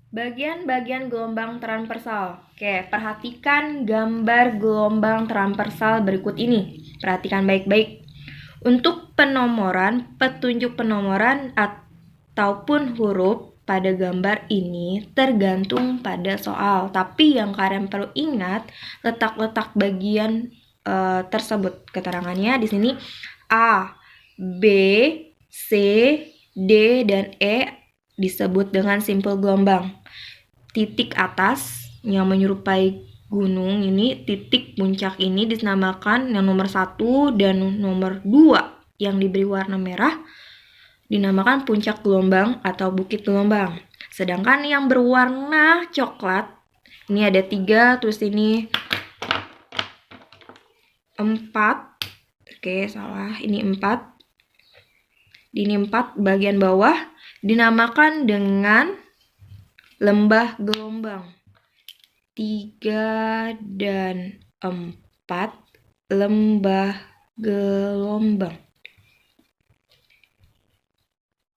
Bagian-bagian gelombang transversal. Oke, perhatikan gambar gelombang transversal berikut ini. Perhatikan baik-baik. Untuk penomoran, petunjuk penomoran ataupun huruf pada gambar ini tergantung pada soal. Tapi yang kalian perlu ingat, letak-letak bagian tersebut. Keterangannya di sini A, B, C, D, dan E disebut dengan simpul gelombang. Titik atas yang menyerupai gunung ini, titik puncak ini dinamakan yang nomor 1 dan nomor 2 yang diberi warna merah dinamakan puncak gelombang atau bukit gelombang. Sedangkan yang berwarna coklat, ini ada 3, terus ini 4. Oke, salah. Ini 4. Ini 4 bagian bawah dinamakan dengan lembah gelombang. 3 dan 4 lembah gelombang.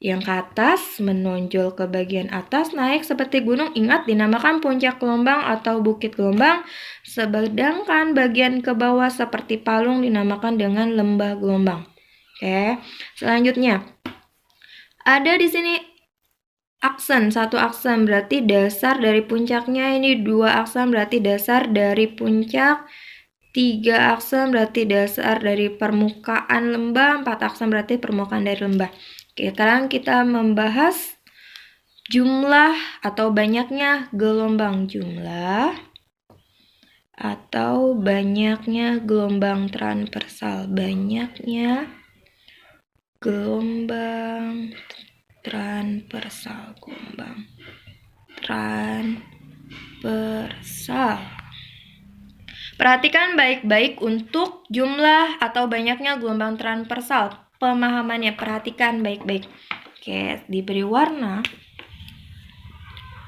Yang ke atas menonjol ke bagian atas naik seperti gunung, ingat dinamakan puncak gelombang atau bukit gelombang. Sedangkan bagian ke bawah seperti palung dinamakan dengan lembah gelombang. Oke, selanjutnya ada di sini aksen, 1 aksen berarti dasar dari puncaknya, ini 2 aksen berarti dasar dari puncak, 3 aksen berarti dasar dari permukaan lembah, 4 aksen berarti permukaan dari lembah. Oke, sekarang kita membahas jumlah atau banyaknya gelombang. Jumlah atau banyaknya gelombang transversal. Banyaknya gelombang transversal. Perhatikan baik-baik untuk jumlah atau banyaknya gelombang transversal. Pemahamannya, perhatikan baik-baik. Oke, diberi warna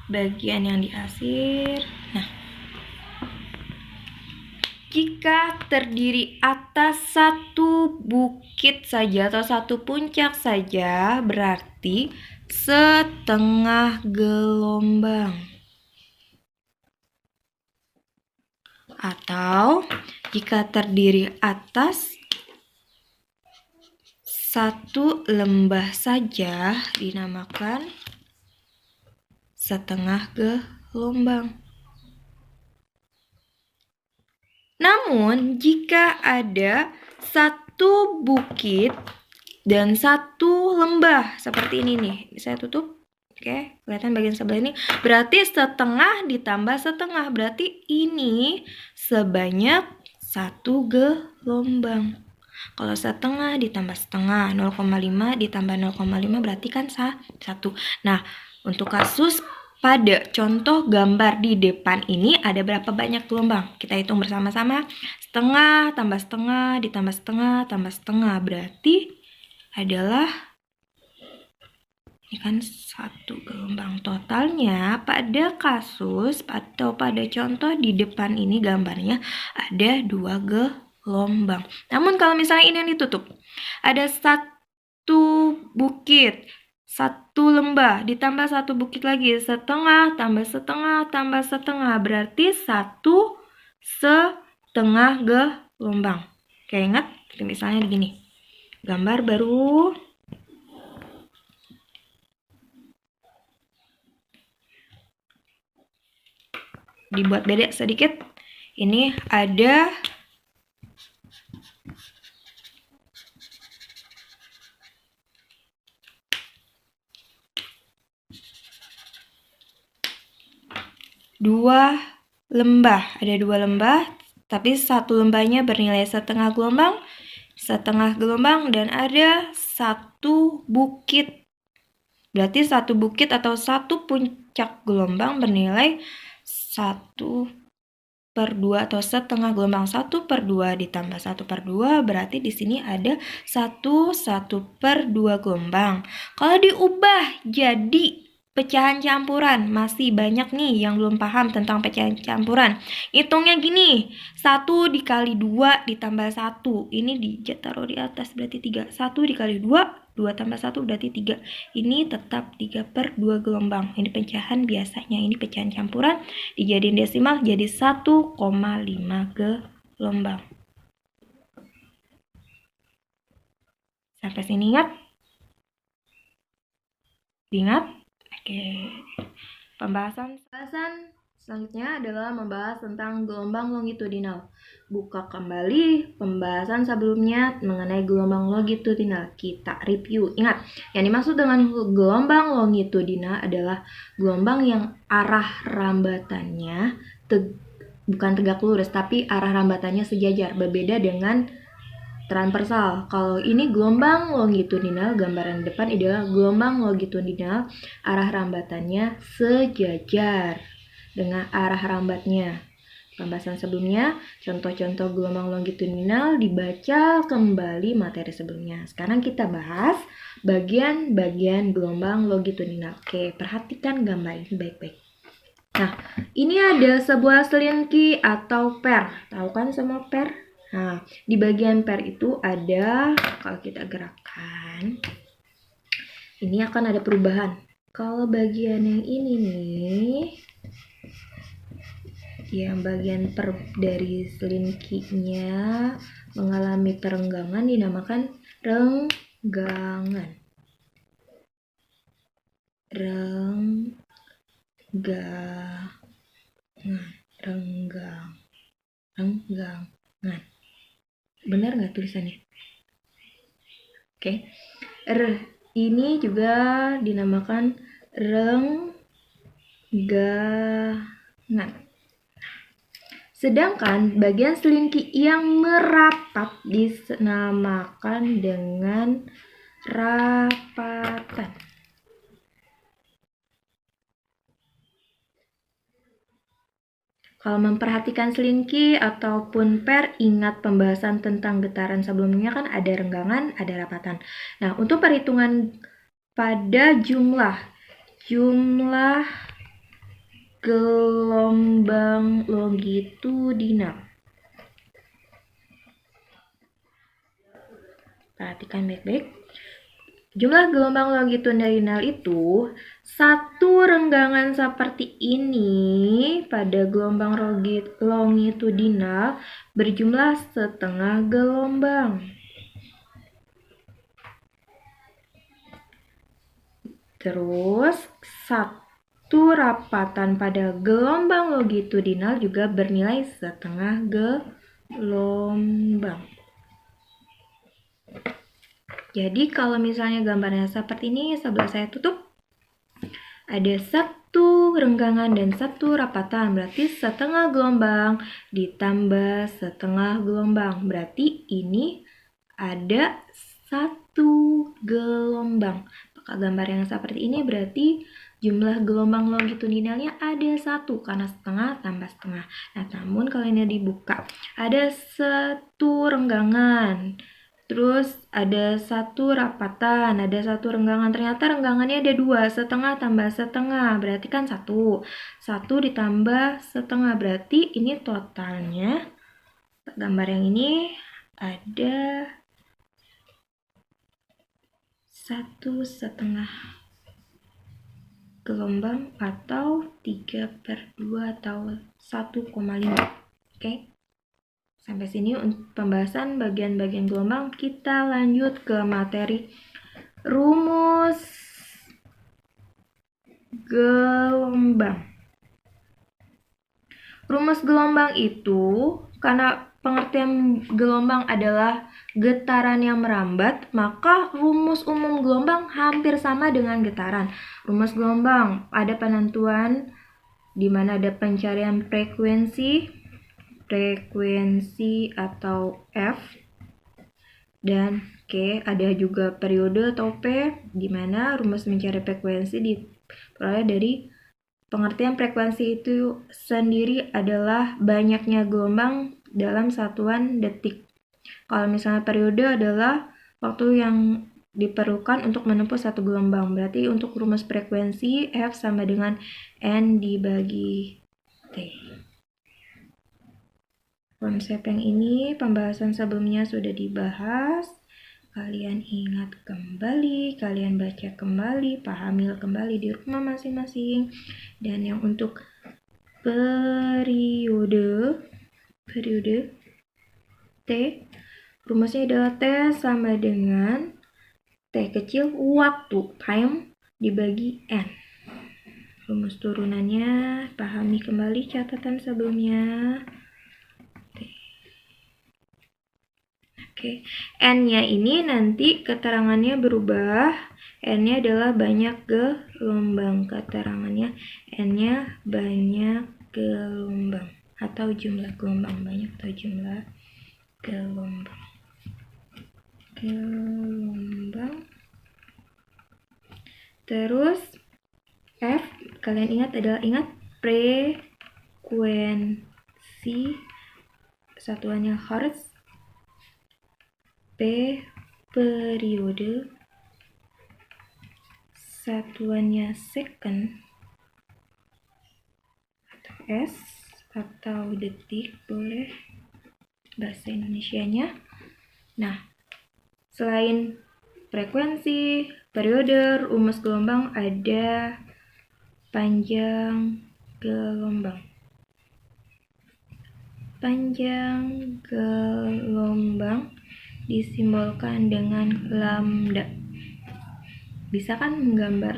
bagian yang diasir. Nah, jika terdiri atas 1 bukit saja atau 1 puncak saja, berarti setengah gelombang. Atau jika terdiri atas 1 lembah saja, dinamakan setengah gelombang. Namun, jika ada 1 bukit dan 1 lembah, seperti ini nih, saya tutup. Oke, kelihatan bagian sebelah ini. Berarti setengah ditambah setengah, berarti ini sebanyak 1 gelombang. Kalau setengah ditambah setengah, 0,5 ditambah 0,5 berarti kan 1. Nah, untuk kasus pada contoh gambar di depan ini ada berapa banyak gelombang? Kita hitung bersama-sama. Setengah tambah setengah ditambah setengah tambah setengah berarti adalah ini kan 1 gelombang. Totalnya pada kasus atau pada contoh di depan ini gambarnya ada 2 gelombang. Namun kalau misalnya ini yang ditutup, ada 1 bukit, 1 lembah, ditambah 1 bukit lagi, setengah tambah setengah tambah setengah, berarti 1 setengah gelombang. Oke, ingat, misalnya begini. Gambar baru. Dibuat beda sedikit. Ini ada dua lembah, tapi 1 lembahnya bernilai setengah gelombang dan ada 1 bukit. Berarti 1 bukit atau 1 puncak gelombang bernilai 1/2 atau setengah gelombang. 1/2 ditambah 1/2 berarti di sini ada 1/2 gelombang. Kalau diubah jadi pecahan campuran, masih banyak nih yang belum paham tentang pecahan campuran. Hitungnya gini, 1 dikali 2 ditambah 1. Ini ditaruh di atas berarti 3. 1 dikali 2 2 tambah 1 berarti 3. Ini tetap 3/2 gelombang. Ini pecahan biasanya, ini pecahan campuran. Dijadiin desimal jadi 1,5 gelombang. Sampai sini ingat? Ingat? Oke. Pembahasan selanjutnya adalah membahas tentang gelombang longitudinal. Buka kembali pembahasan sebelumnya mengenai gelombang longitudinal. Kita review. Ingat, yang dimaksud dengan gelombang longitudinal adalah gelombang yang arah rambatannya bukan tegak lurus, tapi arah rambatannya sejajar. Berbeda dengan transversal. Kalau ini gelombang longitudinal, gambaran depan adalah gelombang longitudinal, arah rambatannya sejajar dengan arah rambatnya. Pembahasan sebelumnya, contoh-contoh gelombang longitudinal, dibaca kembali materi sebelumnya. Sekarang kita bahas bagian-bagian gelombang longitudinal. Oke, perhatikan gambar ini baik-baik. Nah, ini ada sebuah selinki atau per. Tahu kan semua per? Nah, di bagian per itu ada, kalau kita gerakkan, ini akan ada perubahan. Kalau bagian yang ini nih, yang bagian per dari selinkinya mengalami perenggangan dinamakan renggangan. Renggangan. Benar nggak tulisannya? Oke. Ini juga dinamakan renggangan. Sedangkan bagian selinki yang merapat dinamakan dengan rapatan. Kalau memperhatikan selinki ataupun per, ingat pembahasan tentang getaran sebelumnya kan ada renggangan, ada rapatan. Nah, untuk perhitungan pada jumlah gelombang longitudinal. Perhatikan baik-baik. Jumlah gelombang longitudinal itu satu renggangan seperti ini pada gelombang longitudinal berjumlah setengah gelombang. Terus satu rapatan pada gelombang longitudinal juga bernilai setengah gelombang. Jadi kalau misalnya gambarnya seperti ini, sebelah saya tutup, ada satu renggangan dan satu rapatan, berarti setengah gelombang ditambah setengah gelombang, berarti ini ada satu gelombang. Maka gambar yang seperti ini berarti jumlah gelombang longitudinalnya ada satu, karena setengah tambah setengah. Nah, namun kalau ini dibuka, ada satu renggangan, terus ada satu rapatan, ada satu renggangan. Ternyata renggangannya ada dua, setengah tambah setengah, berarti kan satu. Satu ditambah setengah, berarti ini totalnya, gambar yang ini ada 1,5 gelombang atau 3/2 atau 1,5. Oke. Sampai sini untuk pembahasan bagian-bagian gelombang. Kita lanjut ke materi rumus gelombang. Rumus gelombang itu, karena pengertian gelombang adalah getaran yang merambat, maka rumus umum gelombang hampir sama dengan getaran. Rumus gelombang ada penentuan di mana ada pencarian frekuensi atau F, dan Q. Ada juga periode atau P, di mana rumus mencari frekuensi diperoleh dari pengertian frekuensi itu sendiri adalah banyaknya gelombang dalam satuan detik. Kalau misalnya periode adalah waktu yang diperlukan untuk menempuh satu gelombang. Berarti untuk rumus frekuensi F sama dengan N dibagi T. Konsep yang ini pembahasan sebelumnya sudah dibahas. kalian ingat kembali, kalian baca kembali, pahami kembali di rumah masing-masing. Dan yang untuk periode T, rumusnya adalah T sama dengan T kecil waktu, time, dibagi N. Rumus turunannya, pahami kembali catatan sebelumnya. Oke, N-nya ini nanti keterangannya berubah. N-nya adalah banyak gelombang. Keterangannya N-nya banyak gelombang atau jumlah gelombang, banyak atau jumlah gelombang. Terus F, kalian ingat frekuensi, satuannya hertz. P, periode, satuannya second, atau S, atau detik, boleh bahasa Indonesianya. Nah, selain frekuensi, periode, rumus gelombang, ada panjang gelombang. Panjang gelombang disimbolkan dengan lambda. Bisa kan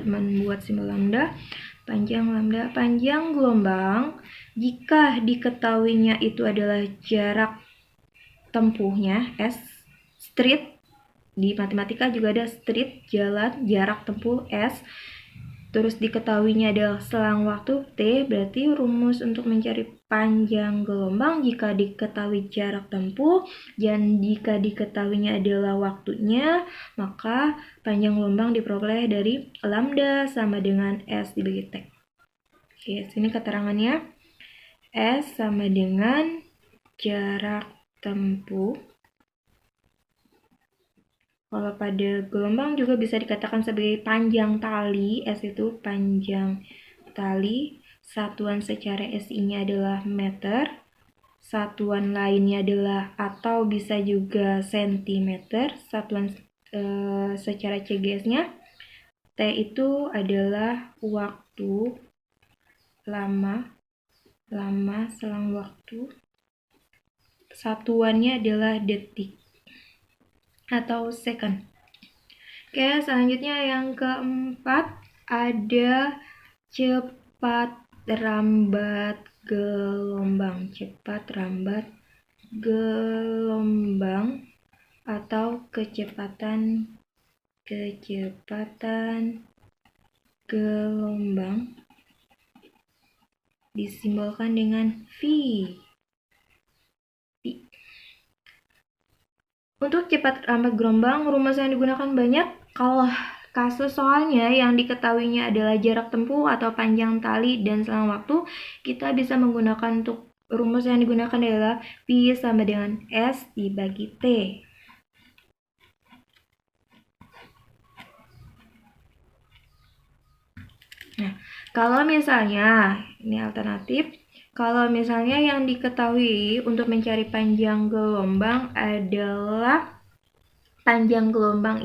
membuat simbol lambda? Panjang lambda, panjang gelombang jika diketahuinya itu adalah jarak tempuhnya S, street, di matematika juga ada street, jalan, jarak tempuh S, terus diketahuinya adalah selang waktu T, berarti rumus untuk mencari panjang gelombang jika diketahui jarak tempuh dan jika diketahuinya adalah waktunya, maka panjang gelombang diperoleh dari lambda sama dengan S dibagi T. Oke, sini keterangannya S sama dengan jarak tempuh. Kalau pada gelombang juga bisa dikatakan sebagai panjang tali, S itu panjang tali, satuan secara SI-nya adalah meter, satuan lainnya adalah atau bisa juga sentimeter, satuan secara CGS-nya, T itu adalah waktu, lama selang waktu, satuannya adalah detik atau second. Oke, selanjutnya yang keempat ada cepat rambat gelombang. Cepat rambat gelombang atau kecepatan gelombang disimbolkan dengan V. Untuk cepat rambat gelombang, rumus yang digunakan banyak. Kalau kasus soalnya yang diketahuinya adalah jarak tempuh atau panjang tali dan selang waktu, kita bisa menggunakan untuk rumus yang digunakan adalah P sama dengan S dibagi T. Nah, kalau misalnya, ini alternatif, kalau misalnya yang diketahui untuk mencari panjang gelombang adalah panjang gelombang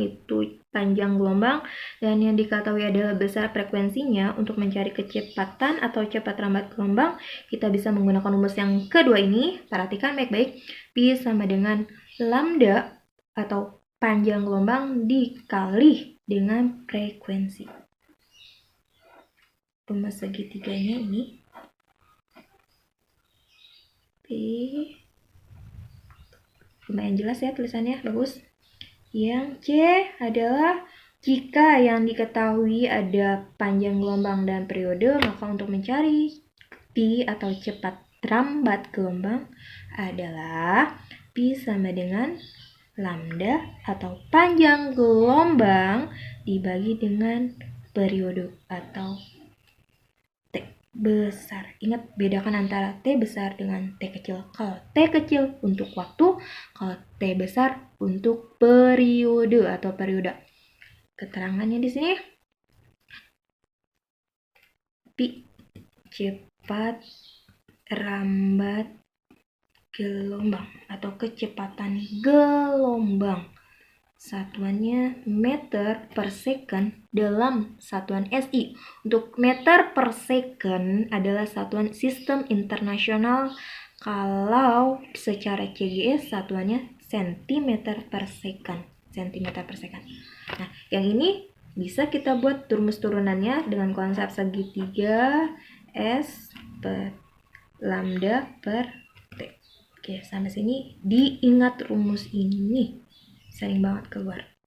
dan yang diketahui adalah besar frekuensinya, untuk mencari kecepatan atau cepat rambat gelombang, kita bisa menggunakan rumus yang kedua ini. Perhatikan baik-baik, P sama dengan lambda atau panjang gelombang dikali dengan frekuensi. Rumus segitiganya ini lumayan jelas ya tulisannya, bagus. Yang C adalah jika yang diketahui ada panjang gelombang dan periode, maka untuk mencari P atau cepat rambat gelombang adalah P sama dengan lambda atau panjang gelombang dibagi dengan periode atau besar. Ingat, bedakan antara T besar dengan T kecil. Kalau T kecil untuk waktu, kalau T besar untuk periode atau periode. Keterangannya di sini. Pi, cepat rambat gelombang atau kecepatan gelombang satuannya meter per second dalam satuan SI. Untuk meter per second adalah satuan sistem internasional, kalau secara CGS satuannya centimeter per second. Nah, yang ini bisa kita buat rumus turunannya dengan konsep segitiga S per lambda per T. Oke, sampai sini diingat rumus ini. Sering banget keluar.